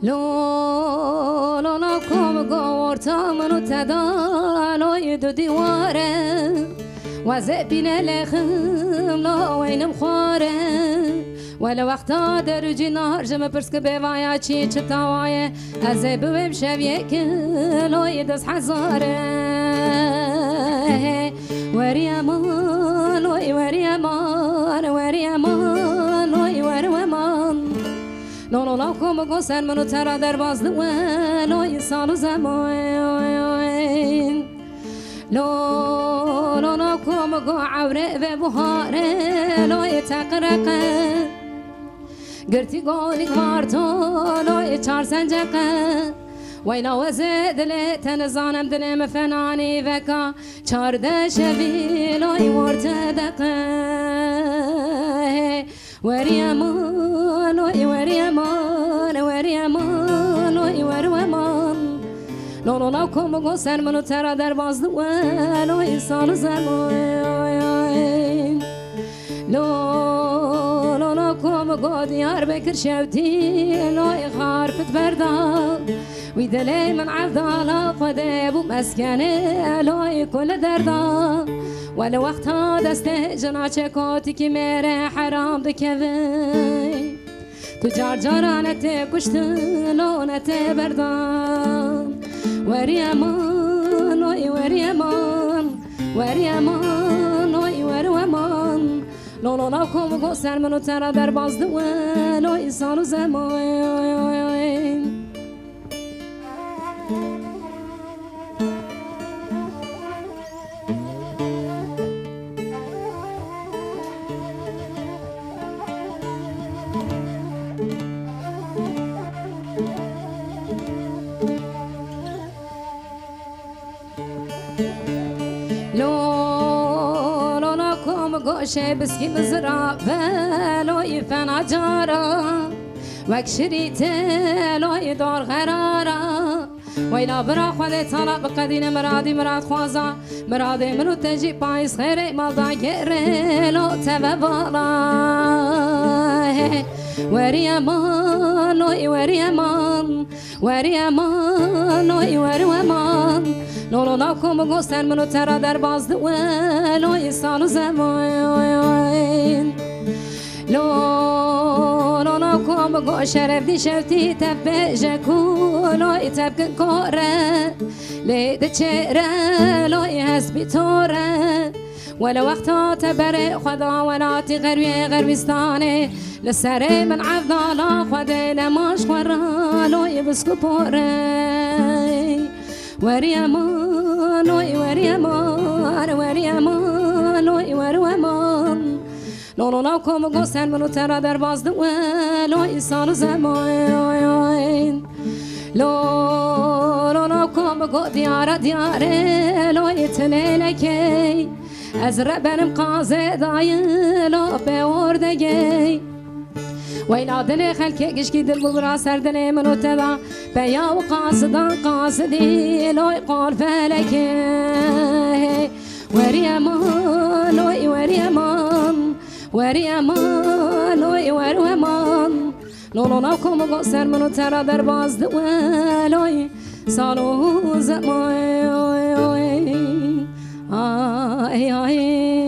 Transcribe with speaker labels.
Speaker 1: لو لو لو كم قورتا منو تدالو يدو ديواره وزبين لخم لا وين مخاره ولا وقتا درجي نهار جمع برسك بوايا چي چتاوايه ازي بوم شويك لو يدس حزاره وري امان وري امان وري امان وري امان لو لو لو كم قوسر منو ترى در بازدو لو يسالو زمان لو لو لو كم قو عوري ببهاره لو يتقرقه قرتي قولي قارتو لو يچار سنجقه ويلا وزد لي تنزانم دلم فناني فكا چارده شبي لو يورت دقه وري امان وري امان وري امان وري امان لو لو لو كم قو سر منو ترى در بازدو لو يسالو زمان لو لو لو كم قو ديار بكر شوتي لو يخارفت بردا ويدلي من عبدالله فدي ابو مسكنه لو كل دردا ولا وقتها دسته جنا چکاتی که میره حرام دکوی تو جار جارانت کشت لونت بردان وری امان وری امان وری امان وری امان لو لو لو کم گو سر منو ترا در باز دوه لو انسان و زمان گوشه بسکی مزرعه لوی فنا جارا وک شریته لوی دار غرارا ویلا برا خود طلب قدین مرادی مراد خوازا مرادی منو تجی پایس خیره مالدا گره لو تبه بالا وری امان وری امان وری امان وری امان لو لو لو کم گوستن منو ترا در باز دوه لو ایسان و زمان لو لو لو کم گو شرف دی شفتی تبه جکو لو تبکن کاره لید چهره لو حسبی توره ولا وقتا تبرئ خدا وناتي غروي غرويستاني لسري من عبدالله خدي لماش خورا لو يبسكو بوري وري امان وري امان وري امان وري امان لو لو لو كم قوسن منو ترى در باز دوه لو انسان زمان لو لو لو كم قو ديار ديار لو يتليلكي از ربنم قازه داي لو بوردگي ويلا دل خلك قشكي دل بغرا سر دل منو تدا بيا وقاصدا قاصدي لو يقال فلك وري امان وري امان وري امان وري امان لو لو ناكم قصر منو ترى در باز دوالوي صالو زمان آي آي